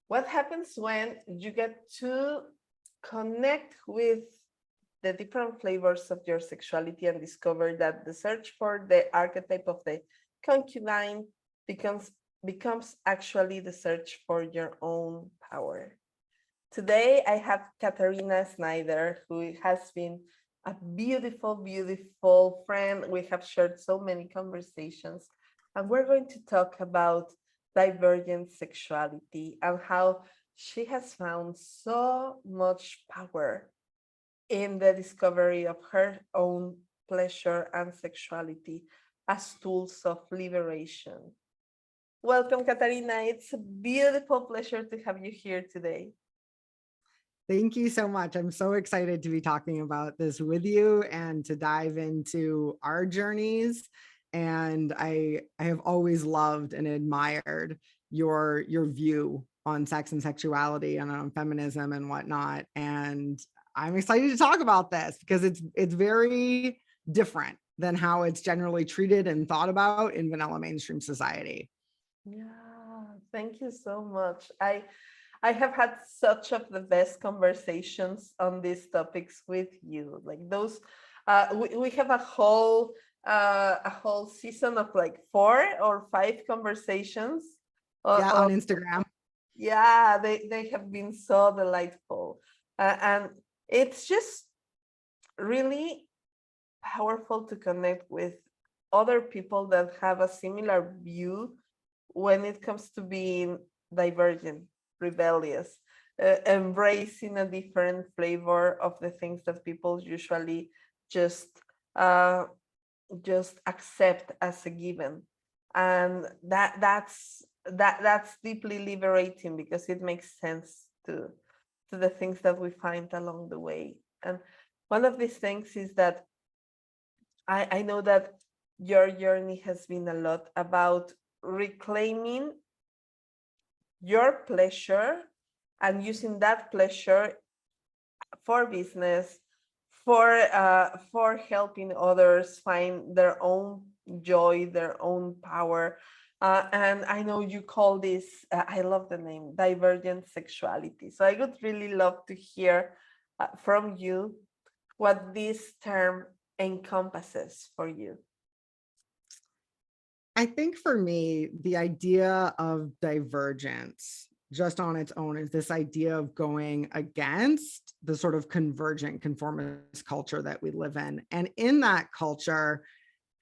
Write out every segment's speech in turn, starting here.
What happens when you get to connect with the different flavors of your sexuality and discover that the search for the archetype of the concubine becomes actually the search for your own power. Today, I have Catherina Snyder, who has been a beautiful, beautiful friend. We have shared so many conversations, and we're going to talk about divergent sexuality and how she has found so much power in the discovery of her own pleasure and sexuality as tools of liberation. Welcome, Katarina. It's a beautiful pleasure to have you here today. Thank you so much. I'm so excited to be talking about this with you and to dive into our journeys. And I have always loved and admired your view on sex and sexuality and on feminism and whatnot. And I'm excited to talk about this because it's very different than how it's generally treated and thought about in vanilla mainstream society. Yeah, thank you so much. I have had such of the best conversations on these topics with you. Like those, we have a whole season of like 4 or 5 conversations. Yeah, on Of, Instagram. yeah, they have been so delightful, and it's just really powerful to connect with other people that have a similar view when it comes to being divergent, rebellious, embracing a different flavor of the things that people usually just uh, just accept as a given, and that's deeply liberating because it makes sense to the things that we find along the way. And one of these things is that I know that your journey has been a lot about reclaiming your pleasure and using that pleasure for business, for helping others find their own joy, their own power. And I know you call this, I love the name, divergent sexuality. So I would really love to hear from you what this term encompasses for you. I think for me, the idea of divergence just on its own is this idea of going against the sort of convergent conformist culture that we live in. And in that culture,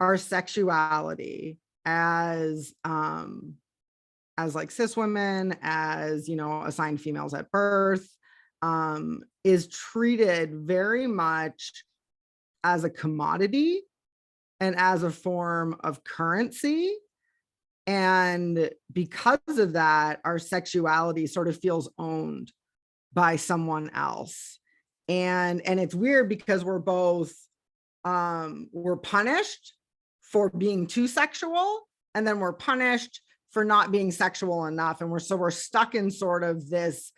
our sexuality as like cis women, as assigned females at birth, is treated very much as a commodity and as a form of currency. And because of that, our sexuality sort of feels owned by someone else. And it's weird because we're both we're punished for being too sexual, and then we're punished for not being sexual enough. And we're stuck in sort of this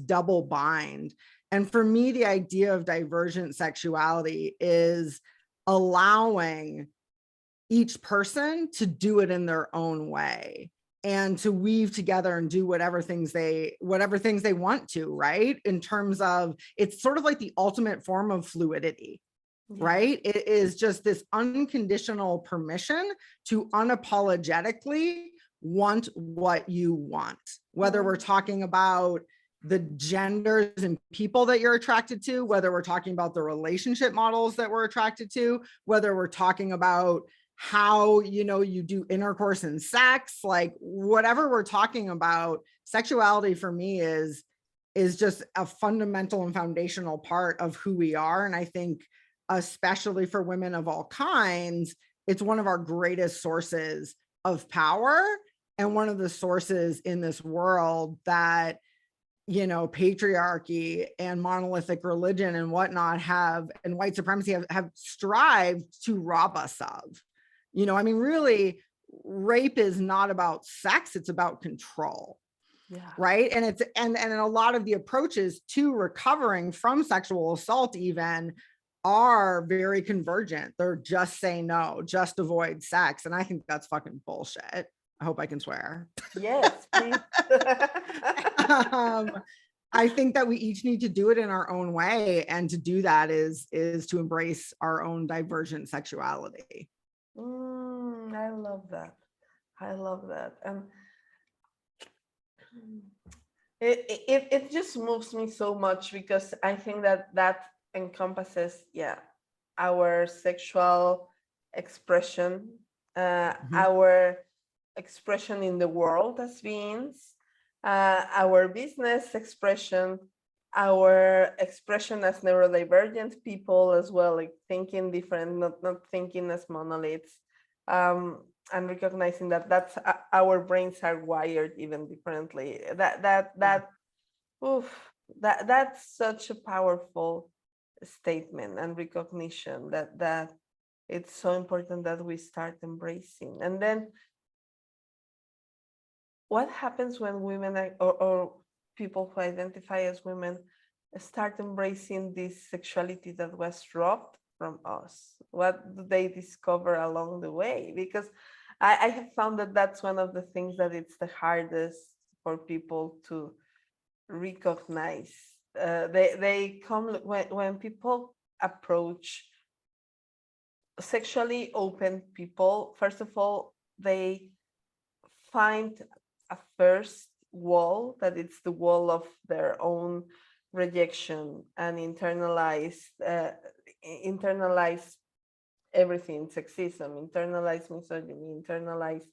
double bind. And for me, the idea of divergent sexuality is allowing each person to do it in their own way and to weave together and do whatever things they want to, right? In terms of, it's sort of like the ultimate form of fluidity. Yeah. Right? It is just this unconditional permission to unapologetically want what you want, whether we're talking about the genders and people that you're attracted to, whether we're talking about the relationship models that we're attracted to, whether we're talking about how you do intercourse and sex, like whatever we're talking about. Sexuality for me is just a fundamental and foundational part of who we are. And I think especially for women of all kinds, it's one of our greatest sources of power, and one of the sources in this world that patriarchy and monolithic religion and whatnot and white supremacy have strived to rob us of. Really, rape is not about sex, it's about control. Yeah. Right. And it's and a lot of the approaches to recovering from sexual assault even are very convergent. They're just say no, just avoid sex. And I think that's fucking bullshit. I hope I can swear. Yes, please. um, I think that we each need to do it in our own way. And to do that is to embrace our own divergent sexuality. I love that. I love that. And it just moves me so much because I think that that encompasses, yeah, our sexual expression, Mhm. our expression in the world as beings, our business expression, our expression as neurodivergent people as well, like thinking different, not thinking as monoliths, and recognizing that that's our brains are wired even differently. Oof, that's such a powerful statement and recognition that it's so important that we start embracing. And then what happens when women or people who identify as women start embracing this sexuality that was robbed from us? What do they discover along the way? Because I have found that that's one of the things that it's the hardest for people to recognize. They come when people approach sexually open people. First of all, they find a first wall that it's the wall of their own rejection and internalize everything, sexism, internalize misogyny, internalize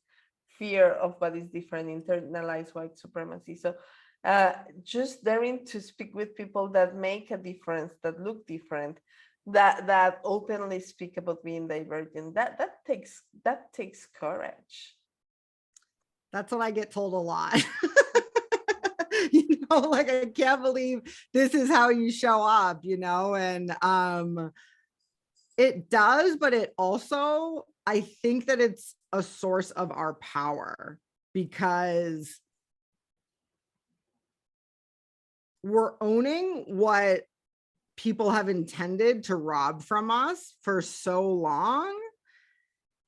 fear of what is different, internalize white supremacy. So just daring to speak with people that make a difference, that look different, that openly speak about being divergent, that takes courage. That's what I get told a lot. Like I can't believe this is how you show up, and it does, but it also, I think that it's a source of our power because we're owning what people have intended to rob from us for so long.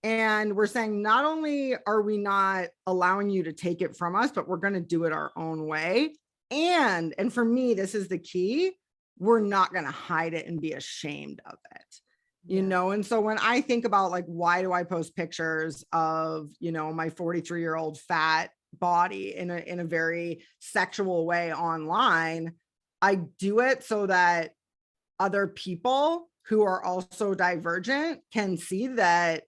And we're saying, not only are we not allowing you to take it from us, but we're going to do it our own way. And for me, this is the key. We're not going to hide it and be ashamed of it. Yeah. And so when I think about like, why do I post pictures of, my 43-year-old fat body in a very sexual way online, I do it so that other people who are also divergent can see that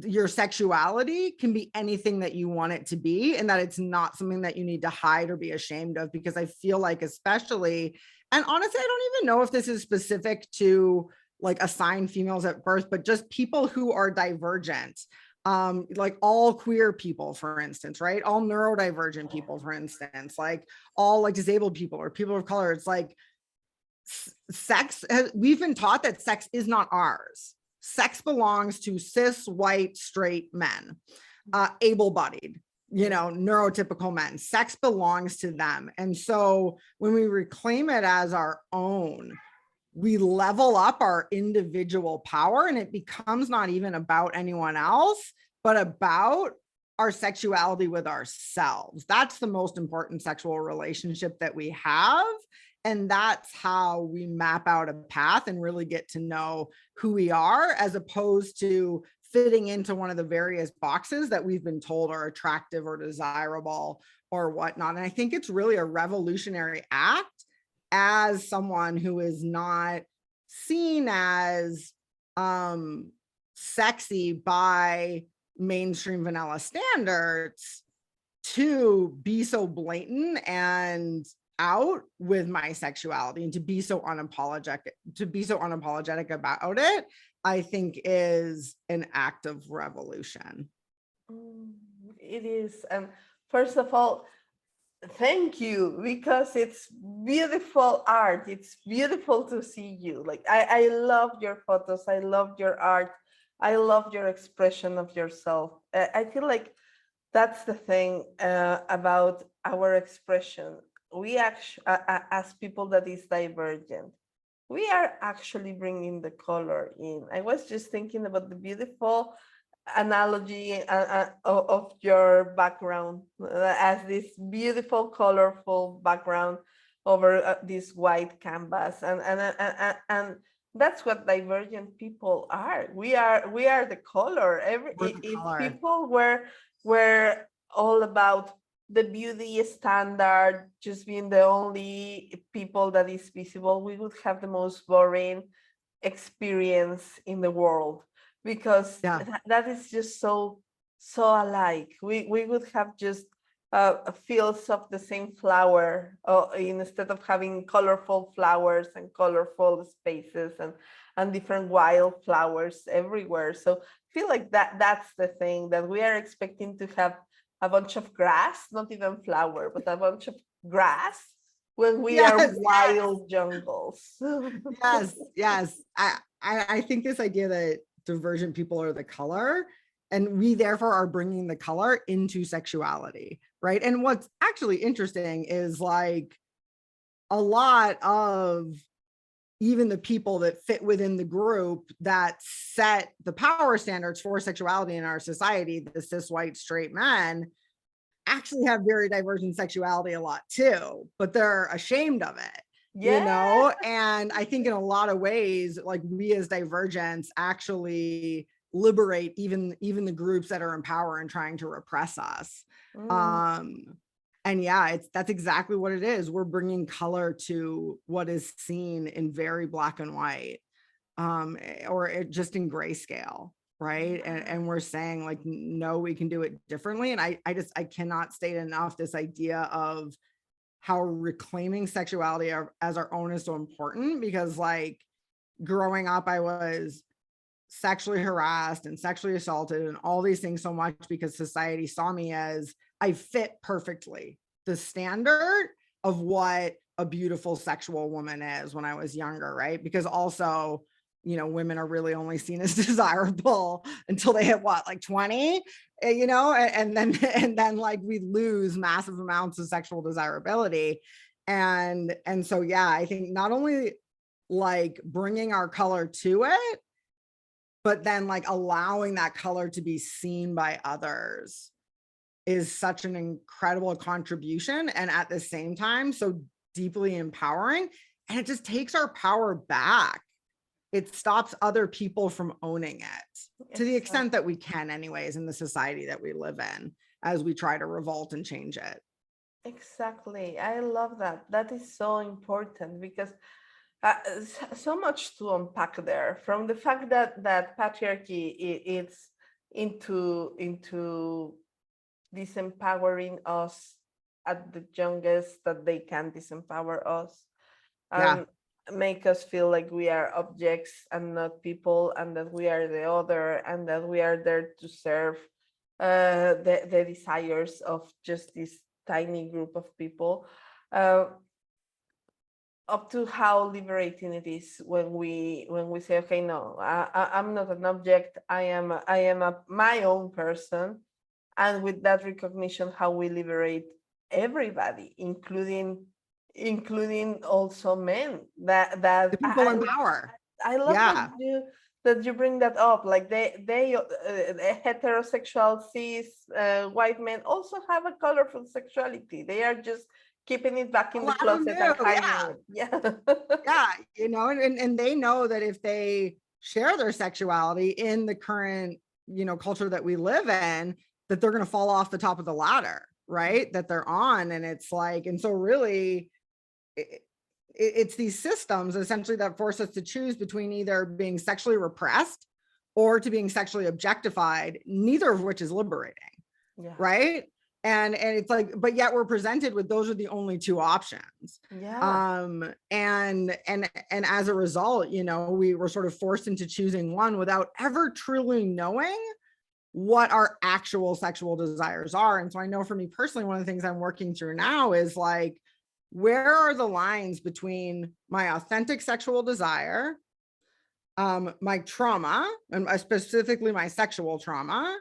your sexuality can be anything that you want it to be, and that it's not something that you need to hide or be ashamed of. Because I feel like, especially, and honestly, I don't even know if this is specific to like assigned females at birth, but just people who are divergent, like all queer people, for instance, right? All neurodivergent people, for instance, like all like disabled people or people of color. It's like sex, we've been taught that sex is not ours. Sex belongs to cis, white, straight men, able-bodied, neurotypical men. Sex belongs to them. And so when we reclaim it as our own, we level up our individual power, and it becomes not even about anyone else, but about our sexuality with ourselves. That's the most important sexual relationship that we have. And that's how we map out a path and really get to know who we are, as opposed to fitting into one of the various boxes that we've been told are attractive or desirable or whatnot. And I think it's really a revolutionary act as someone who is not seen as sexy by mainstream vanilla standards, to be so blatant and out with my sexuality and to be so unapologetic about it, I think is an act of revolution. It is. And first of all, thank you, because it's beautiful art. It's beautiful to see you. Like I love your photos. I love your art. I love your expression of yourself. I feel like that's the thing about our expression. We actually, as people that is divergent, we are actually bringing the color in. I was just thinking about the beautiful analogy of your background as this beautiful, colorful background over this white canvas, and that's what divergent people are. We are the color. We're the If color. people were all about the beauty standard, just being the only people that is visible, we would have the most boring experience in the world, because Yeah. that is just so alike. We would have just fields of the same flower, instead of having colorful flowers and colorful spaces and different wild flowers everywhere. So I feel like that's the thing, that we are expecting to have a bunch of grass, not even flower, but a bunch of grass, when we are Yes, yes, wild jungles. yes, yes. I think this idea that divergent people are the color, and we therefore are bringing the color into sexuality, right? And what's actually interesting is like a lot of even the people that fit within the group that set the power standards for sexuality in our society, the cis white straight men, actually have very divergent sexuality a lot too, but they're ashamed of it, Yeah. and I think in a lot of ways, like we as divergents actually liberate even the groups that are in power and trying to repress us. Mm, um and yeah, that's exactly what it is. We're bringing color to what is seen in very black and white, or just in grayscale, right? And we're saying like, no, we can do it differently. And I cannot state enough this idea of how reclaiming sexuality as our own is so important, because like growing up, I was sexually harassed and sexually assaulted and all these things so much because society saw me as I fit perfectly the standard of what a beautiful sexual woman is when I was younger, right? Because also, women are really only seen as desirable until they hit what, like 20, and then like we lose massive amounts of sexual desirability. And so, yeah, I think not only like bringing our color to it, but then like allowing that color to be seen by others is such an incredible contribution, and at the same time so deeply empowering, and it just takes our power back. It stops other people from owning it to the extent that we can anyways in the society that we live in, as we try to revolt and change it. exactly. I love that. That is so important, because so much to unpack there, from the fact that patriarchy it's into disempowering us at the youngest that they can disempower us, Yeah. and make us feel like we are objects and not people, and that we are the other, and that we are there to serve the desires of just this tiny group of people, uh, up to how liberating it is when we say, okay, no, I'm not an object, I am my own person. And with that recognition, how we liberate everybody, including also men, that The people in power. I love Yeah. that you bring that up. Like the heterosexual cis white men also have a colorful sexuality. They are just keeping it back A in the lot of them closet and do. hiding Yeah. it. Yeah. Yeah. And they know that if they share their sexuality in the current, culture that we live in, that they're going to fall off the top of the ladder, right? That they're on. And it's like, and so really, it's these systems essentially that force us to choose between either being sexually repressed or to being sexually objectified, neither of which is liberating, Yeah. right? And it's like, but yet we're presented with those are the only two options. Yeah. And as a result, we were sort of forced into choosing one without ever truly knowing what our actual sexual desires are. And so I know for me personally, one of the things I'm working through now is like, where are the lines between my authentic sexual desire, my trauma, and specifically my sexual trauma,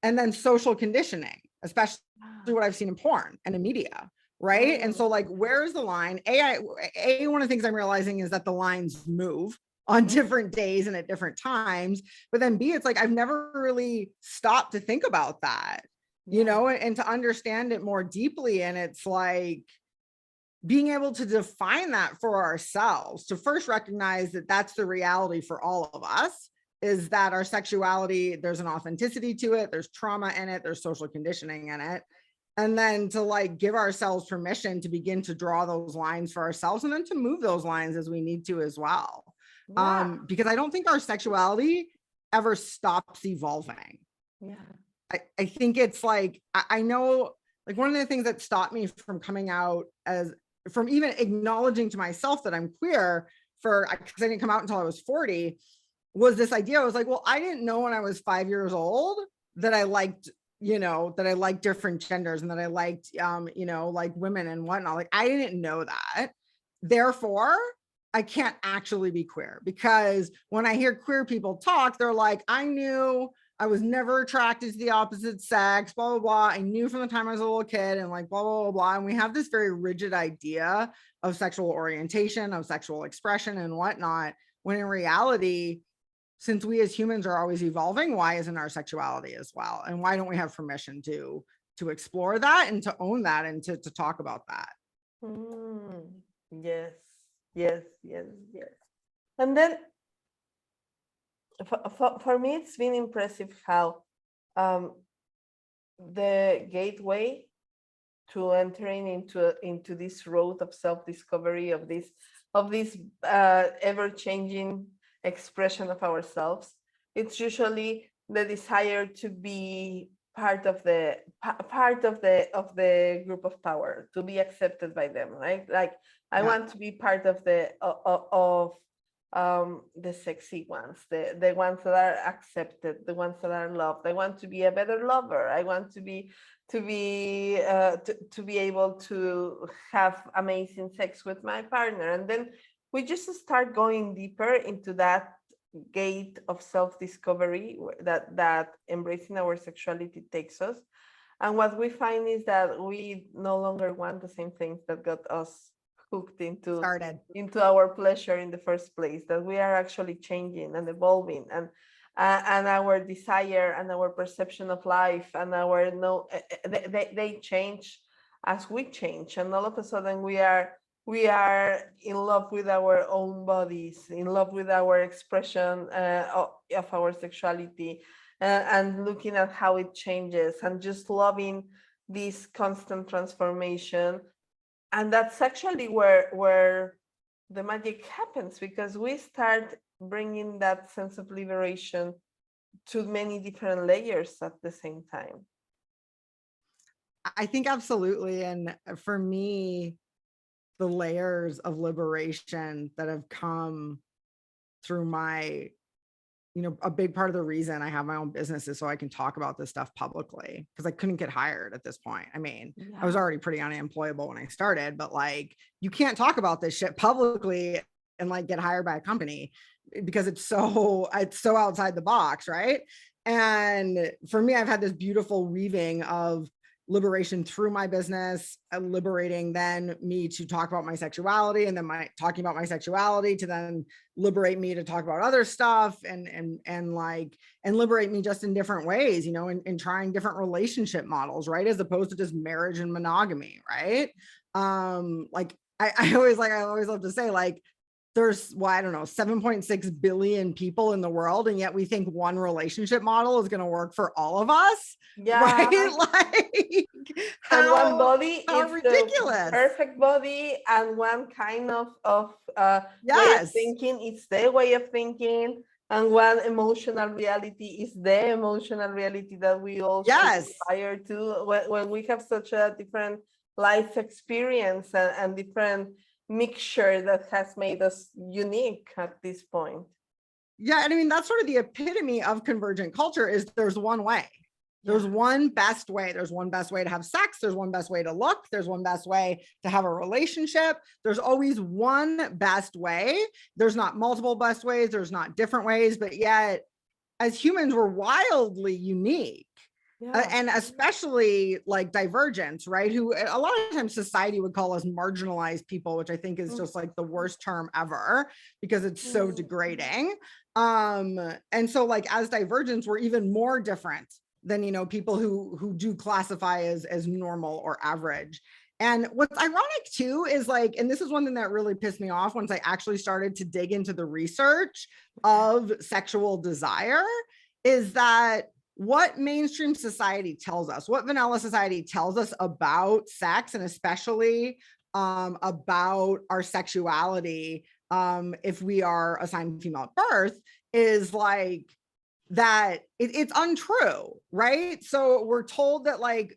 and then social conditioning, especially what I've seen in porn and in media, right? And so like, where's the line? One of the things I'm realizing is that the lines move on different days and at different times. But then B, it's like, I've never really stopped to think about that, you know, and to understand it more deeply. And it's like being able to define that for ourselves, to first recognize that that's the reality for all of us, is that our sexuality, there's an authenticity to it, there's trauma in it, there's social conditioning in it. And then to like give ourselves permission to begin to draw those lines for ourselves, and then to move those lines as we need to as well. Because I don't think our sexuality ever stops evolving. I think it's like, I know, like one of the things that stopped me from coming out as, from even acknowledging to myself that I'm queer because I didn't come out until I was 40, was this idea. I was like, well, I didn't know when I was 5 years old that I liked, you know, that I liked different genders and that I liked, you know, like women and whatnot. Like, I didn't know that. Therefore, I can't actually be queer, because when I hear queer people talk, they're like, I knew I was never attracted to the opposite sex, blah, blah, blah. I knew from the time I was a little kid, and like, blah, blah, blah, blah. And we have this very rigid idea of sexual orientation, of sexual expression and whatnot, when in reality, since we as humans are always evolving, why isn't our sexuality as well? And why don't we have permission to explore that and to own that and to talk about that? Yes, yes, yes, yes. And then for me, it's been impressive how the gateway to entering into this road of self-discovery, of this ever-changing expression of ourselves, it's usually the desire to be part of the group of power, to be accepted by them, right? Like, I want to be part of the sexy ones, the ones that are accepted, the ones that are loved. I want to be a better lover. I want to be able to have amazing sex with my partner. And then we just start going deeper into that gate of self-discovery that embracing our sexuality takes us. And what we find is that we no longer want the same things that got us hooked into our pleasure in the first place, that we are actually changing and evolving, and our desire and our perception of life and our they change as we change. And all of a sudden we are in love with our own bodies, in love with our expression of our sexuality, and looking at how it changes, and just loving this constant transformation. And that's actually where the magic happens, because we start bringing that sense of liberation to many different layers at the same time. I think absolutely. And for me, the layers of liberation that have come through my, you know, a big part of the reason I have my own business is so I can talk about this stuff publicly, because I couldn't get hired at this point. I mean, I was already pretty unemployable when I started, but like, you can't talk about this shit publicly and like get hired by a company, because it's so outside the box, right? And for me, I've had this beautiful weaving of liberation through my business, liberating then me to talk about my sexuality, and then talking about my sexuality to then liberate me to talk about other stuff, and liberate me just in different ways, you know, and trying different relationship models, right? As opposed to just marriage and monogamy, right? Like I always love to say, like, there's, well, I don't know, 7.6 billion people in the world, and yet we think one relationship model is going to work for all of us. Right? Like, and one body is ridiculous. The perfect body, and one kind of way of thinking, it's their way of thinking, and one emotional reality is the emotional reality that we all aspire to, when we have such a different life experience and different mixture that has made us unique at this point. Yeah, and I mean, that's sort of the epitome of convergent culture, is there's one way. There's one best way. There's one best way to have sex. There's one best way to look. There's one best way to have a relationship. There's always one best way. There's not multiple best ways. There's not different ways, but yet as humans, we're wildly unique. Yeah. And especially like Divergent, right? Who a lot of times society would call us marginalized people, which I think is just like the worst term ever because it's so degrading. And so like as Divergents, we're even more different than people who do classify as normal or average. And what's ironic too is like, and this is one thing that really pissed me off once I actually started to dig into the research of sexual desire, is that what mainstream society tells us, what vanilla society tells us about sex, and especially about our sexuality, if we are assigned female at birth, is like that it's untrue, right? So we're told that, like,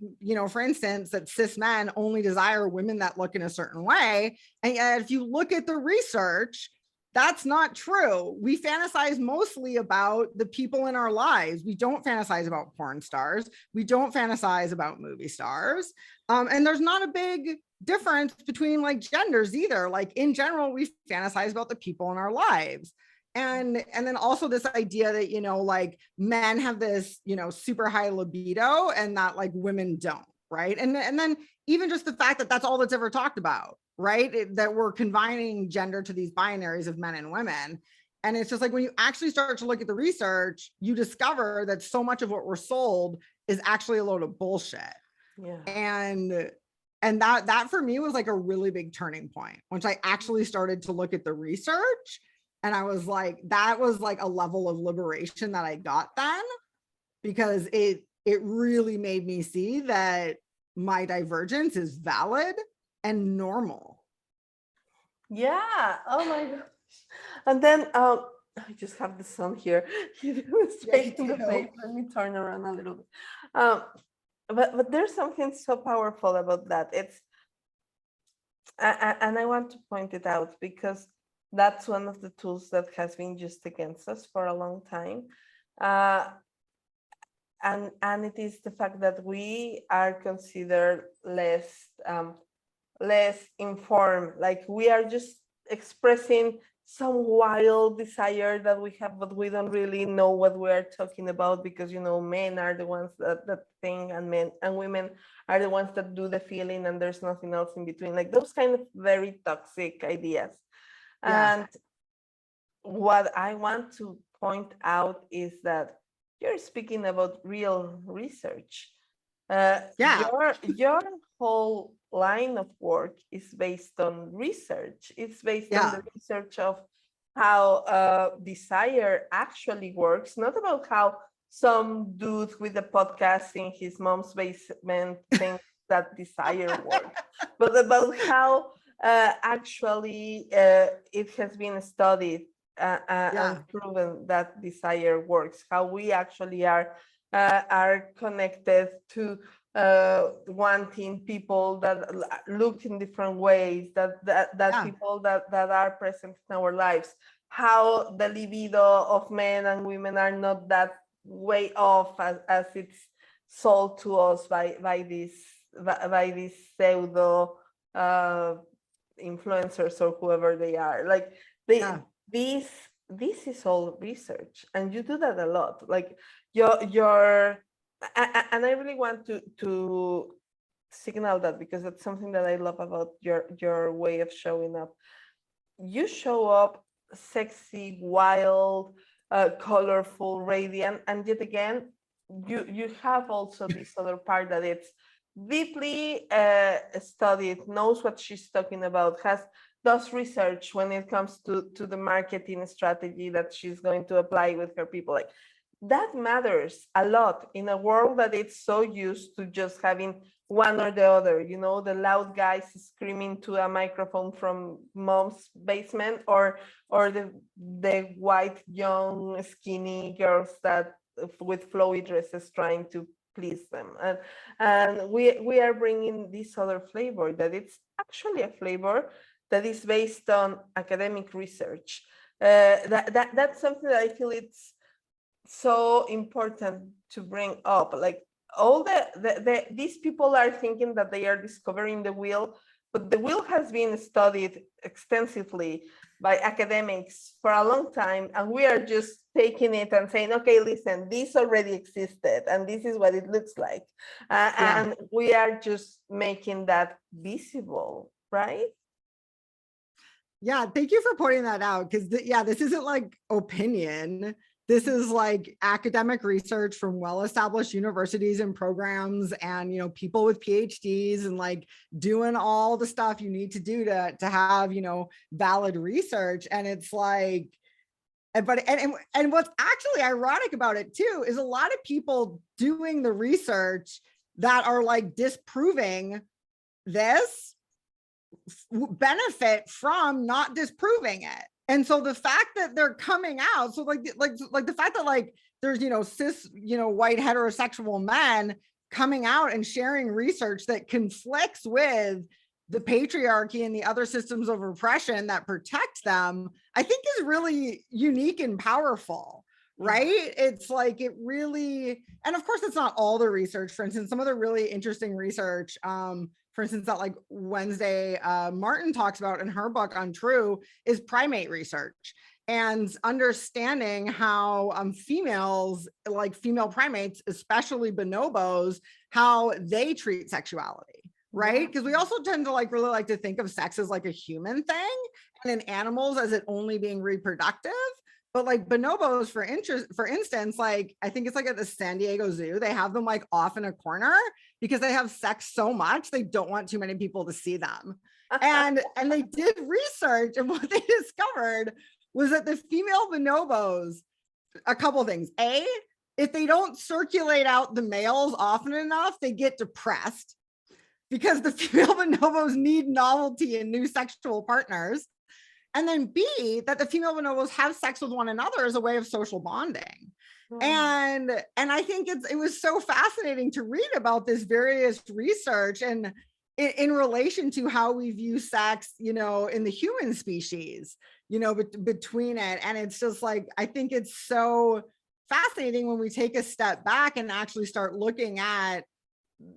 for instance, that cis men only desire women that look in a certain way. And yet, if you look at the research, that's not true. We fantasize mostly about the people in our lives. We don't fantasize about porn stars. We don't fantasize about movie stars. And there's not a big difference between like genders either. Like in general, we fantasize about the people in our lives. And then also this idea that like men have this super high libido and that like women don't, right? And then even just the fact that that's all that's ever talked about, right? That we're confining gender to these binaries of men and women. And it's just like when you actually start to look at the research, you discover that so much of what we're sold is actually a load of bullshit. Yeah. And that for me was like a really big turning point once I actually started to look at the research. And I was like, that was like a level of liberation that I got then, because it really made me see that my divergence is valid and normal. Yeah. Oh my gosh. And then I just have the sun here. It was straight in the face. Let me turn around a little bit. Um, but there's something so powerful about that. It's and I want to point it out because that's one of the tools that has been used against us for a long time. Uh, and it is the fact that we are considered less informed, like we are just expressing some wild desire that we have, but we don't really know what we are talking about, because men are the ones that think, and men and women are the ones that do the feeling, and there's nothing else in between, like those kind of very toxic ideas. Yeah. And what I want to point out is that you're speaking about real research. Yeah. Your whole line of work is based on research. It's based on Yeah. the research of how desire actually works, not about how some dude with a podcast in his mom's basement thinks that desire works, but about how actually it has been studied Yeah. and proven that desire works, how we actually are connected to wanting people that look in different ways, that Yeah. people that are present in our lives, how the libido of men and women are not that way off as it's sold to us by these pseudo uh, influencers or whoever they are. Like they Yeah. this is all research, and you do that a lot. Like your and I really want to signal that, because that's something that I love about your way of showing up. You show up sexy, wild, colorful, radiant, and yet again, you have also this other part that it's deeply studied, knows what she's talking about, does research when it comes to the marketing strategy that she's going to apply with her people. Like that matters a lot in a world that it's so used to just having one or the other, the loud guys screaming to a microphone from mom's basement, or the white young skinny girls that with flowy dresses trying to please them. And we are bringing this other flavor, that it's actually a flavor that is based on academic research. That's something that I feel it's so important to bring up. Like all these people are thinking that they are discovering the wheel, but the wheel has been studied extensively. by academics for a long time, and we are just taking it and saying, okay, listen, this already existed and this is what it looks like. And we are just making that visible, right? Yeah, thank you for pointing that out, because this isn't like opinion. This is like academic research from well-established universities and programs, and people with PhDs, and like doing all the stuff you need to do to have valid research. And it's like, and what's actually ironic about it too is a lot of people doing the research that are like disproving this benefit from not disproving it. And so the fact that they're coming out, so like the fact that like there's cis white heterosexual men coming out and sharing research that conflicts with the patriarchy and the other systems of oppression that protect them, I think is really unique and powerful, right? It's like, it really, and of course it's not all the research. For instance, some of the really interesting research, for instance, that like Wednesday Martin talks about in her book Untrue, is primate research and understanding how females, like female primates, especially bonobos, how they treat sexuality, right? Because we also tend to like really like to think of sex as like a human thing, and in animals as it only being reproductive. But like bonobos, for instance, like I think it's like at the San Diego Zoo, they have them like off in a corner because they have sex so much they don't want too many people to see them. And they did research, and what they discovered was that the female bonobos, a couple of things. A, if they don't circulate out the males often enough, they get depressed because the female bonobos need novelty and new sexual partners. And then B, that the female bonobos have sex with one another as a way of social bonding. And I think it was so fascinating to read about this various research and in relation to how we view sex, in the human species, between it. And it's just like, I think it's so fascinating when we take a step back and actually start looking at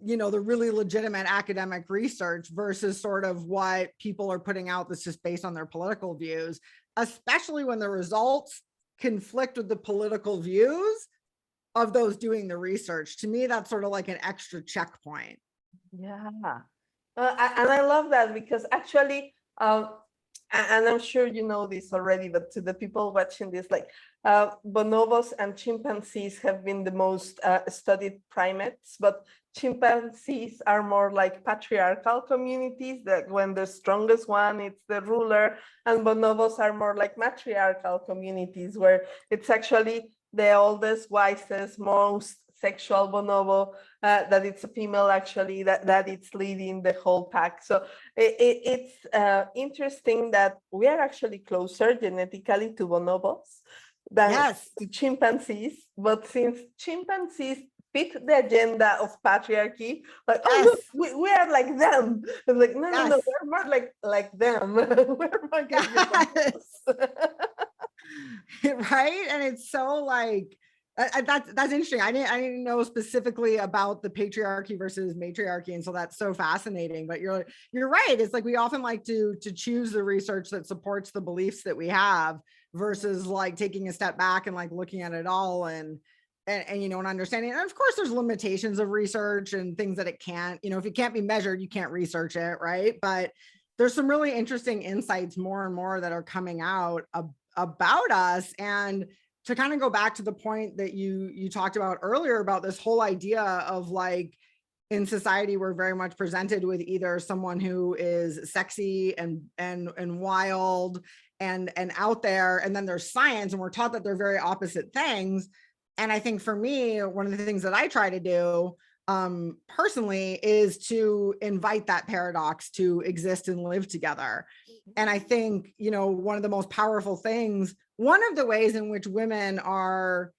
the really legitimate academic research versus sort of what people are putting out that's just based on their political views, especially when the results conflict with the political views of those doing the research. To me, that's sort of like an extra checkpoint. Yeah. And I love that, because actually, and I'm sure you know this already, but to the people watching this, like bonobos and chimpanzees have been the most studied primates, but chimpanzees are more like patriarchal communities, that when the strongest one, it's the ruler, and bonobos are more like matriarchal communities where it's actually the oldest, wisest, most sexual bonobo, that it's a female actually, that it's leading the whole pack. So it's interesting that we are actually closer genetically to bonobos than to chimpanzees, but since chimpanzees fit the agenda of patriarchy, like, oh, look, we are like them. It's like, no, we're more like them. We're more right? And it's so like, that's interesting. I didn't know specifically about the patriarchy versus matriarchy, and so that's so fascinating. But you're right. It's like we often like to choose the research that supports the beliefs that we have versus like taking a step back and like looking at it all and and understanding. And of course, there's limitations of research and things that it can't. If it can't be measured, you can't research it, right? But there's some really interesting insights more and more that are coming out about us. And to kind of go back to the point that you talked about earlier about this whole idea of like, in society, we're very much presented with either someone who is sexy and wild and out there, and then there's science, and we're taught that they're very opposite things. And I think for me, one of the things that I try to do personally is to invite that paradox to exist and live together. And I think, one of the most powerful things, one of the ways in which women are,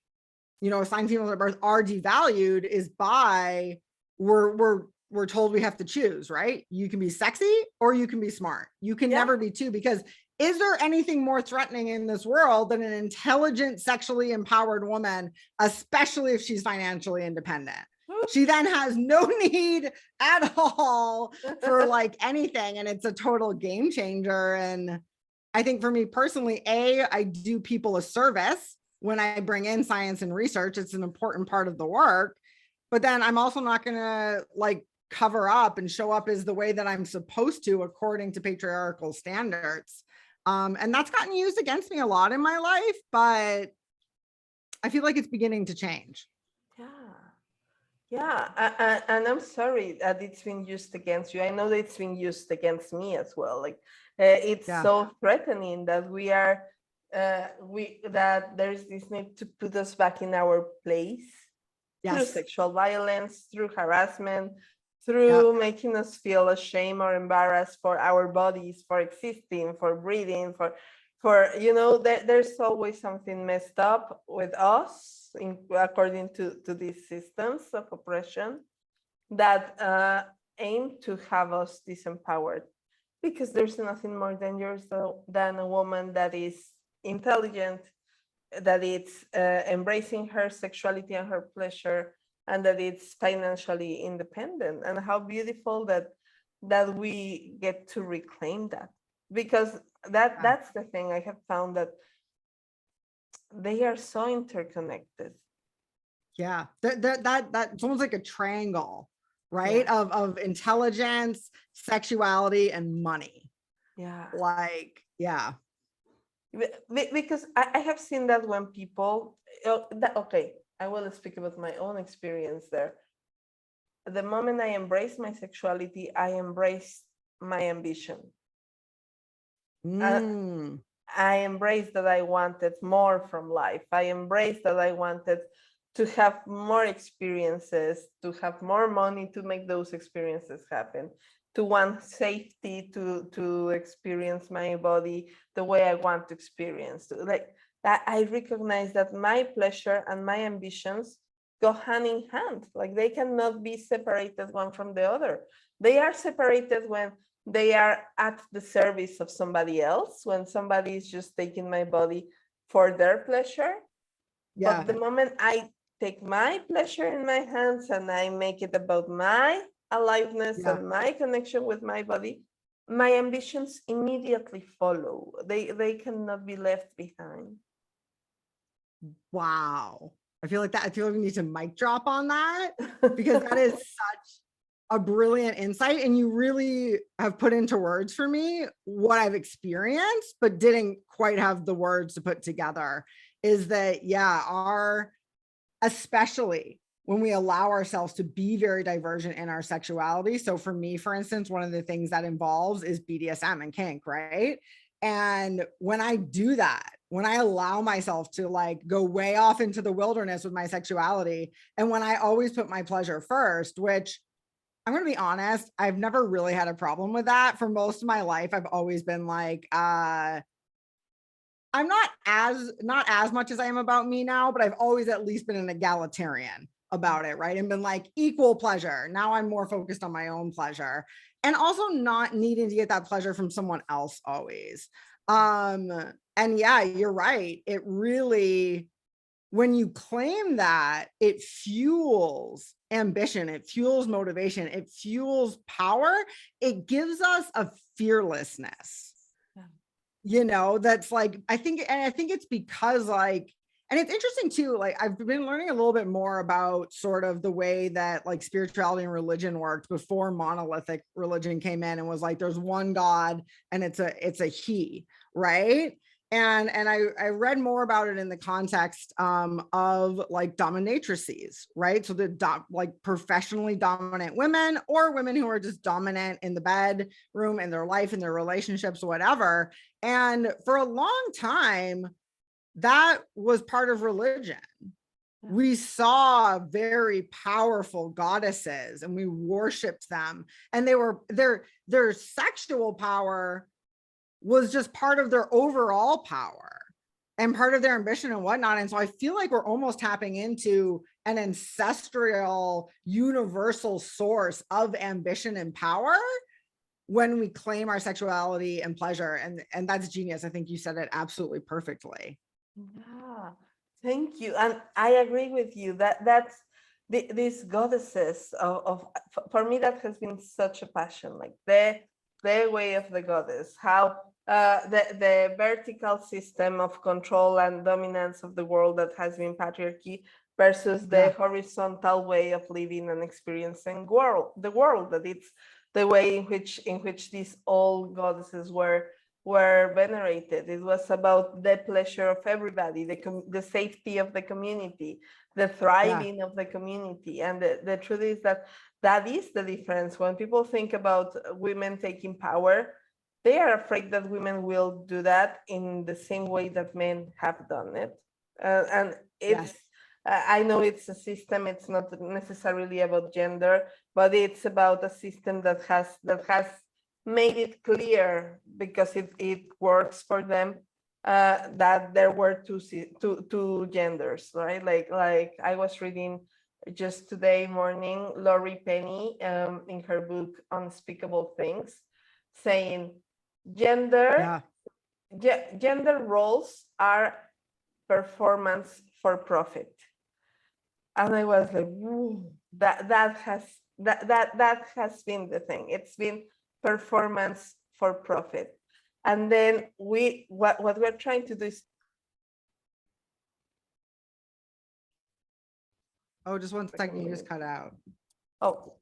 assigned females at birth are devalued is by we're told we have to choose, right? You can be sexy or you can be smart. You can never be two, because is there anything more threatening in this world than an intelligent, sexually empowered woman, especially if she's financially independent? She then has no need at all for like anything. And it's a total game changer. And I think for me personally, I do people a service when I bring in science and research. It's an important part of the work, but then I'm also not going to like cover up and show up as the way that I'm supposed to according to patriarchal standards. And that's gotten used against me a lot in my life, but I feel like it's beginning to change. Yeah. Yeah, and I'm sorry that it's been used against you. I know that it's been used against me as well. Like it's Yeah. so threatening that we that there's this need to put us back in our place through Yes. sexual violence, through harassment, Yep. through making us feel ashamed or embarrassed for our bodies, for existing, for breathing, for there's always something messed up with us according to these systems of oppression that aim to have us disempowered, because there's nothing more dangerous than a woman that is intelligent, that it's embracing her sexuality and her pleasure, and that it's financially independent. And how beautiful that we get to reclaim that, because Yeah. that's the thing I have found, that they are so interconnected. Yeah. That's almost like a triangle, right? Yeah, Of intelligence, sexuality, and money. yeah. Like, yeah. Because I have seen that when people, okay, I will speak about my own experience there. The moment I embraced my sexuality, I embraced my ambition. I, Mm, I embraced that I wanted more from life. I embraced that I wanted to have more experiences, to have more money to make those experiences happen, to want safety, to experience my body the way I want to experience. Like that, I recognize that my pleasure and my ambitions go hand in hand. Like they cannot be separated one from the other. They are separated when they are at the service of somebody else, when somebody is just taking my body for their pleasure. But the yeah. moment I take my pleasure in my hands and I make it about my aliveness Yeah. and my connection with my body, my ambitions immediately follow. They cannot be left behind. Wow. I feel like we need to mic drop on that, because that is such a brilliant insight. And you really have put into words for me what I've experienced, but didn't quite have the words to put together. Is that, yeah, especially when we allow ourselves to be very divergent in our sexuality. So for me, for instance, one of the things that involves is BDSM and kink, right? And when I do that, when I allow myself to like go way off into the wilderness with my sexuality, and when I always put my pleasure first, which I'm going to be honest, I've never really had a problem with that. For most of my life, I've always been like, I'm not as much as I am about me now, but I've always at least been an egalitarian about it, right? And been like equal pleasure. Now I'm more focused on my own pleasure, and also not needing to get that pleasure from someone else always. Um, and yeah, you're right. It really, when you claim that, it fuels ambition, it fuels motivation, it fuels power, it gives us a fearlessness, that's like, I think it's because like, and it's interesting too, like I've been learning a little bit more about sort of the way that like spirituality and religion worked before monolithic religion came in and was like, there's one God and it's a he, right? And I read more about it in the context of like dominatrices, right? So like professionally dominant women, or women who are just dominant in the bedroom, in their life, in their relationships, whatever. And for a long time, that was part of religion. We saw very powerful goddesses and we worshiped them, and they were their sexual power was just part of their overall power and part of their ambition and whatnot. And so I feel like we're almost tapping into an ancestral universal source of ambition and power when we claim our sexuality and pleasure. And that's genius. I think you said it absolutely perfectly. Yeah, thank you. And I agree with you that these goddesses for me, that has been such a passion, like the way of the goddess, how the vertical system of control and dominance of the world that has been patriarchy versus the horizontal way of living and experiencing the world, that it's the way in which these old goddesses were venerated. It was about the pleasure of everybody, the safety of the community, the thriving of the community. And the truth is that that is the difference. When people think about women taking power, they are afraid that women will do that in the same way that men have done it. And it's, I know it's a system, it's not necessarily about gender, but it's about a system that has made it clear, because it works for them, that there were two genders, right? Like I was reading just today morning, Laurie Penny, in her book Unspeakable Things, saying gender roles are performance for profit. And I was like, that has been the thing. It's been performance for profit. And then what we're trying to do is, oh, just one second, you just cut out. oh,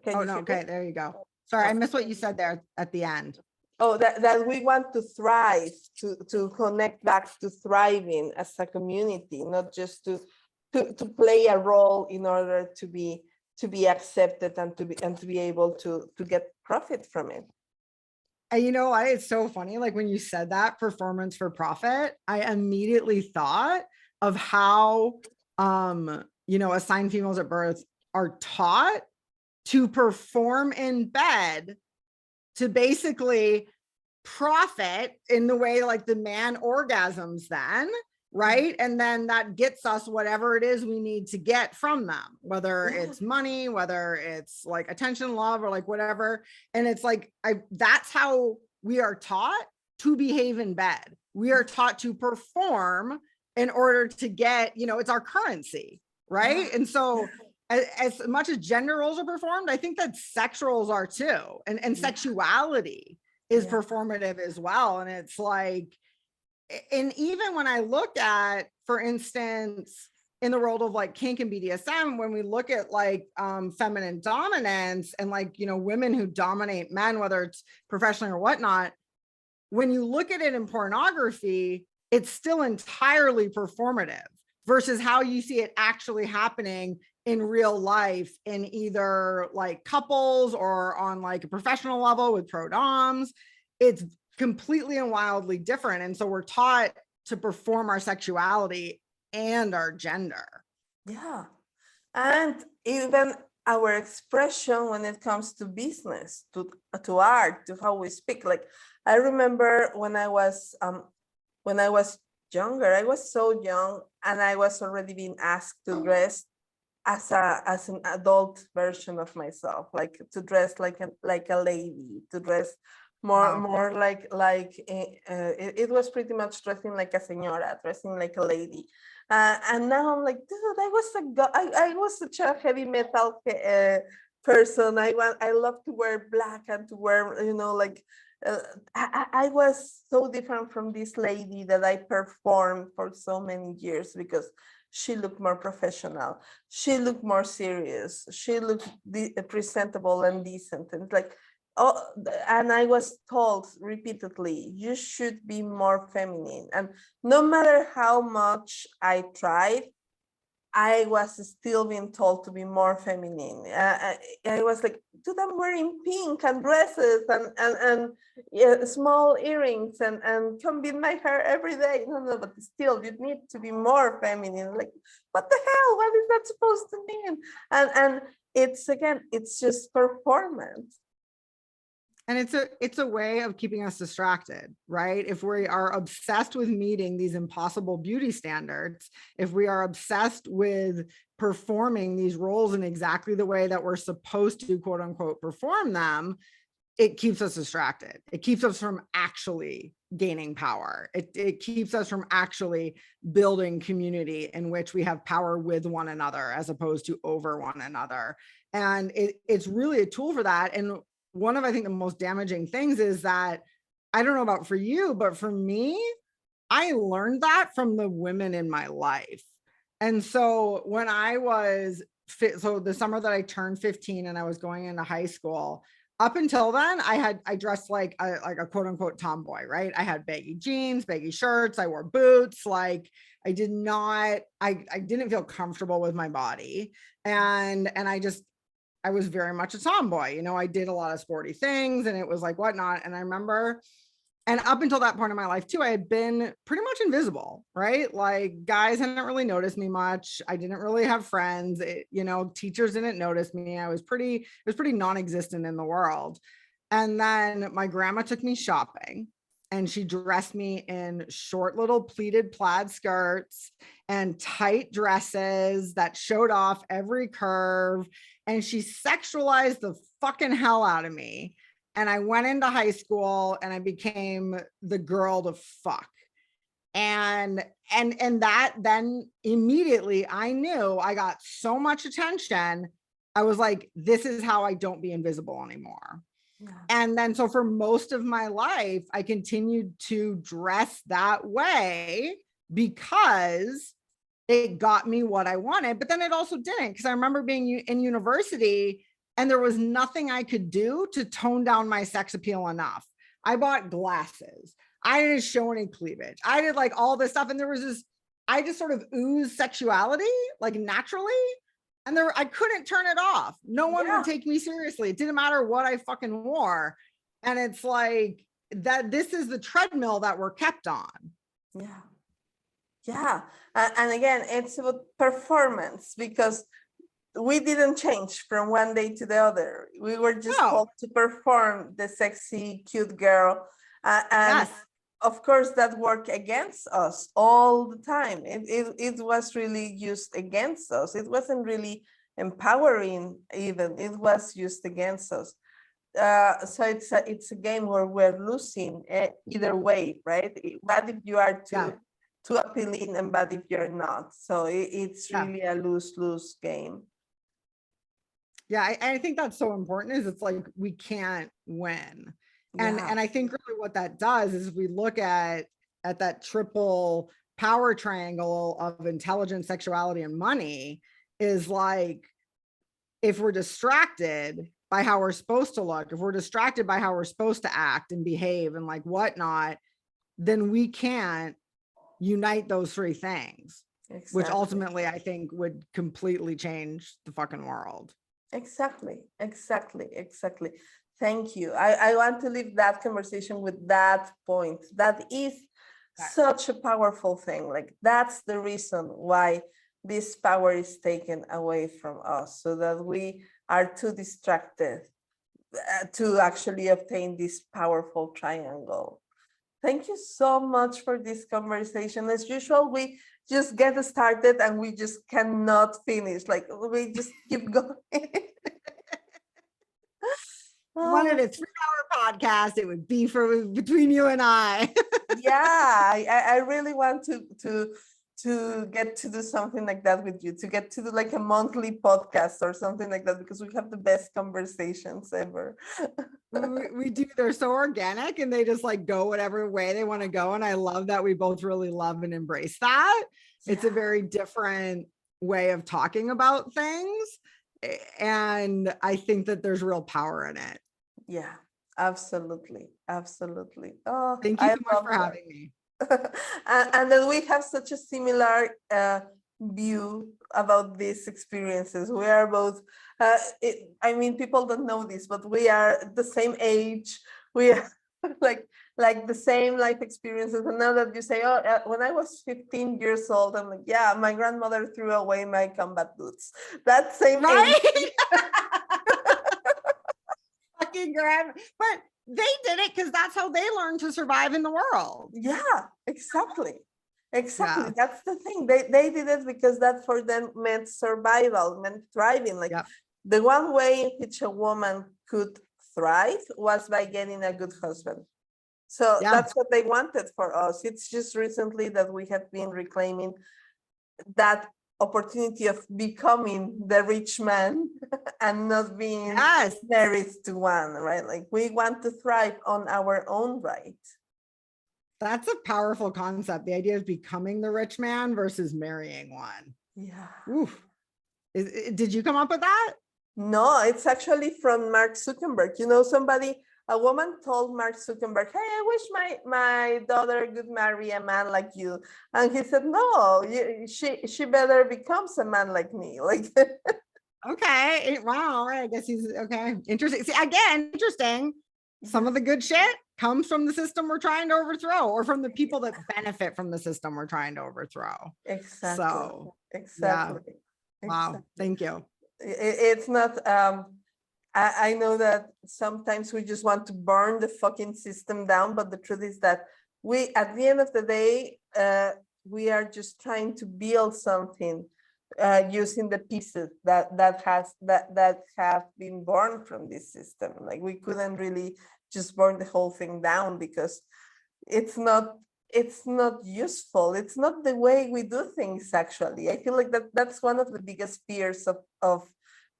oh no, okay, there you go. Sorry, I missed what you said there at the end. Oh, that we want to thrive, to connect back to thriving as a community, not just to play a role in order to be accepted and to be able to get profit from it. And you know what? It's so funny. Like when you said that, performance for profit, I immediately thought of how, assigned females at birth are taught to perform in bed to basically profit in the way like the man orgasms then, right? And then that gets us whatever it is we need to get from them, whether it's money, whether it's like attention, love, or like whatever. And it's like, that's how we are taught to behave in bed. We are taught to perform in order to get, it's our currency, right? And so as much as gender roles are performed, I think that sex roles are too. And sexuality is performative as well. And it's like, and even when I look at, for instance, in the world of like kink and BDSM, when we look at like feminine dominance and like, women who dominate men, whether it's professionally or whatnot, when you look at it in pornography, it's still entirely performative versus how you see it actually happening in real life in either like couples or on like a professional level with pro doms. It's completely and wildly different. And so we're taught to perform our sexuality and our gender. Yeah. And even our expression when it comes to business, to art, to how we speak. Like I remember when I was younger, I was so young, and I was already being asked to dress as an adult version of myself, like to dress like a lady, to dress more like it was pretty much dressing like a señora, dressing like a lady. And now I'm like, dude, I was such a heavy metal person. I love to wear black and to wear, I was so different from this lady that I performed for so many years because she looked more professional. She looked more serious. She looked presentable and decent. And like, and I was told repeatedly, you should be more feminine. And no matter how much I tried, I was still being told to be more feminine. I was like, dude, I'm wearing pink and dresses and small earrings and combing my hair every day. No, but still, you need to be more feminine. Like, what the hell? What is that supposed to mean? And it's just performance. And it's a way of keeping us distracted, right? If we are obsessed with meeting these impossible beauty standards, if we are obsessed with performing these roles in exactly the way that we're supposed to, quote unquote, perform them, it keeps us distracted. It keeps us from actually gaining power. It keeps us from actually building community in which we have power with one another as opposed to over one another. And it's really a tool for that. And one of, I think, the most damaging things is that I don't know about for you, but for me, I learned that from the women in my life. And so when I was fit, so the summer that I turned 15 and I was going into high school, up until then, I dressed like a quote unquote tomboy, right? I had baggy jeans, baggy shirts, I wore boots, like I did not, I didn't feel comfortable with my body. And I was very much a tomboy. You know, I did a lot of sporty things and it was like whatnot. And I remember, and up until that point in my life too, I had been pretty much invisible, right? Like guys hadn't really noticed me much. I didn't really have friends. You know, teachers didn't notice me. It was pretty non-existent in the world. And then my grandma took me shopping and she dressed me in short little pleated plaid skirts and tight dresses that showed off every curve. And she sexualized the fucking hell out of me. And I went into high school and I became the girl to fuck. And that then immediately I knew I got so much attention. I was like, this is how I don't be invisible anymore. Yeah. And then so for most of my life, I continued to dress that way because it got me what I wanted, but then it also didn't, because I remember being in university and there was nothing I could do to tone down my sex appeal enough. I bought glasses. I didn't show any cleavage. I did like all this stuff. And there was this, I just sort of oozed sexuality like naturally. And there, I couldn't turn it off. No one would take me seriously. It didn't matter what I fucking wore. And it's like that, this is the treadmill that we're kept on. Yeah. Yeah. And again, it's about performance, because we didn't change from one day to the other. We were just told to perform the sexy, cute girl. And of course, that worked against us all the time. It was really used against us. It wasn't really empowering even. It was used against us. So it's a game where we're losing either way, right? What if you are too appealing and bad if you're not? So it's really a lose-lose game. Yeah, I think that's so important, is it's like we can't win. And I think really what that does is we look at that triple power triangle of intelligence, sexuality, and money, is like, if we're distracted by how we're supposed to look, if we're distracted by how we're supposed to act and behave and like whatnot, then we can't unite those three things, which ultimately I think would completely change the fucking world. Exactly. Thank you. I want to leave that conversation with that point. That is such a powerful thing. Like, that's the reason why this power is taken away from us, so that we are too distracted to actually obtain this powerful triangle. Thank you so much for this conversation. As usual, we just get started and we just cannot finish. Like, we just keep going. Wanted a 3-hour podcast, it would be for between you and I. I really want to get to do something like that with you, to get to do like a monthly podcast or something like that, because we have the best conversations ever. we do. They're so organic and they just like go whatever way they want to go. And I love that we both really love and embrace that. It's a very different way of talking about things. And I think that there's real power in it. Yeah, absolutely. Oh, thank you so much for having me. And then we have such a similar view about these experiences. We are both, I mean, people don't know this, but we are the same age. We are like the same life experiences. And now that you say, oh, when I was 15 years old, I'm like, yeah, my grandmother threw away my combat boots. That same age. Fucking but they did it because that's how they learned to survive in the world. Yeah, exactly. Yeah. That's the thing. They did it because that for them meant survival, meant thriving. Like, the one way in which a woman could thrive was by getting a good husband. So that's what they wanted for us. It's just recently that we have been reclaiming that opportunity of becoming the rich man and not being Yes, married to one, right? Like we want to thrive on our own right. that's a powerful concept. The idea of becoming the rich man versus marrying one. Yeah. Oof. Did you come up with that? No, it's actually from Mark Zuckerberg. You know, a woman told Mark Zuckerberg, "Hey, I wish my daughter could marry a man like you," and he said, "No, she better becomes a man like me." Like, Okay. Wow. I guess he's okay. Interesting. See, again, interesting. Some of the good shit comes from the system we're trying to overthrow, or from the people that benefit from the system we're trying to overthrow. exactly, So, yeah. exactly, Wow. exactly. Thank you. It's not. I know that sometimes we just want to burn the fucking system down, but the truth is that we, at the end of the day, we are just trying to build something using the pieces that have been born from this system. Like we couldn't really just burn the whole thing down because it's not useful. It's not the way we do things. Actually, I feel like that's one of the biggest fears of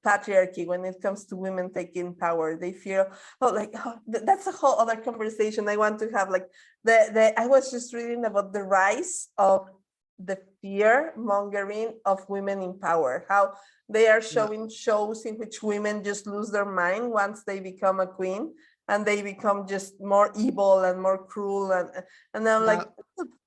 patriarchy when it comes to women taking power. They fear, oh, like, oh, that's a whole other conversation I want to have. Like the I was just reading about the rise of the fear mongering of women in power, how they are showing shows in which women just lose their mind once they become a queen, and they become just more evil and more cruel, and I'm like,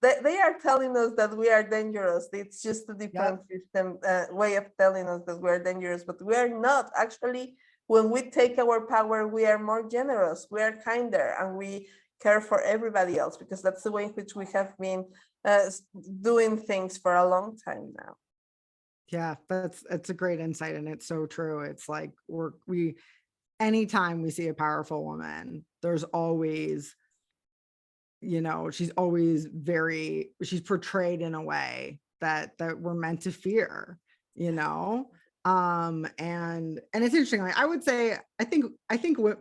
they are telling us that we are dangerous. It's just a different system way of telling us that we're dangerous, but we are not. Actually, when we take our power, we are more generous, we are kinder, and we care for everybody else, because that's the way in which we have been doing things for a long time now. Yeah, it's a great insight, and it's so true. It's like we anytime we see a powerful woman, there's always, she's always she's portrayed in a way that we're meant to fear, and it's interesting. Like I would say, I think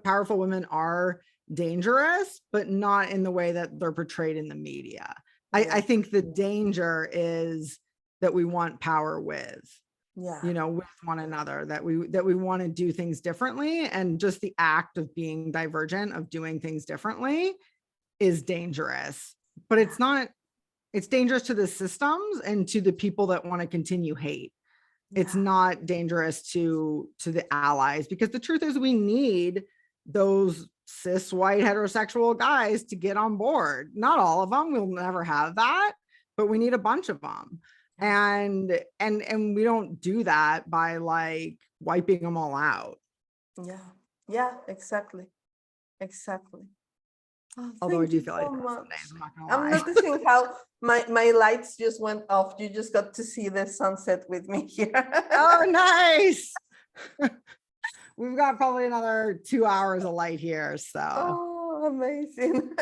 powerful women are dangerous, but not in the way that they're portrayed in the media. I think the danger is that we want power with one another, that we want to do things differently, and just the act of being divergent, of doing things differently, is dangerous. But it's dangerous to the systems and to the people that want to continue hate. It's not dangerous to the allies, because the truth is we need those cis white heterosexual guys to get on board. Not all of them, we'll never have that, but we need a bunch of them. And we don't do that by like wiping them all out. Yeah, exactly. Oh, although I do you feel so like much. some days, I'm not gonna I'm lie. noticing how my lights just went off. You just got to see the sunset with me here. Oh, nice. We've got probably another 2 hours of light here. So oh, amazing.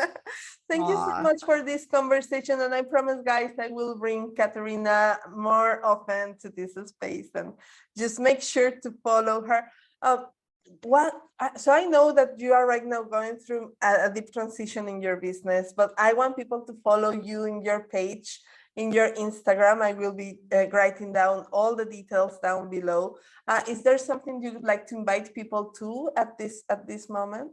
Thank you so much for this conversation. And I promise, guys, I will bring Catherina more often to this space, and just make sure to follow her. So I know that you are right now going through a deep transition in your business, but I want people to follow you in your page, in your Instagram. I will be writing down all the details down below. Is there something you would like to invite people to at this moment?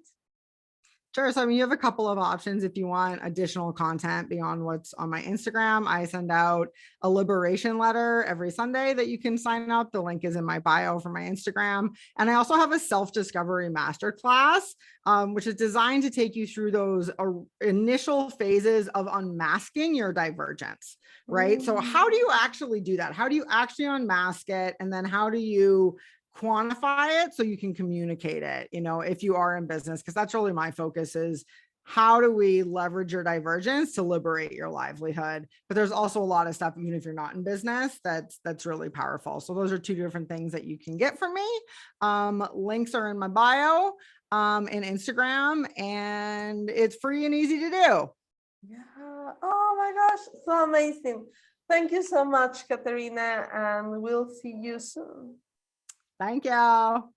sure. So, I mean, you have a couple of options if you want additional content beyond what's on my Instagram. I send out a liberation letter every Sunday that you can sign up. The link is in my bio for my Instagram. And I also have a self-discovery masterclass, which is designed to take you through those initial phases of unmasking your divergence, right? So how do you actually do that? How do you actually unmask it? And then how do you quantify it so you can communicate it, if you are in business? Because that's really my focus, is how do we leverage your divergence to liberate your livelihood? But there's also a lot of stuff, even if you're not in business, that's really powerful. So those are two different things that you can get from me. Links are in my bio and Instagram, and it's free and easy to do. Yeah. Oh my gosh, so amazing. Thank you so much, Catherina, and we'll see you soon. Thank you.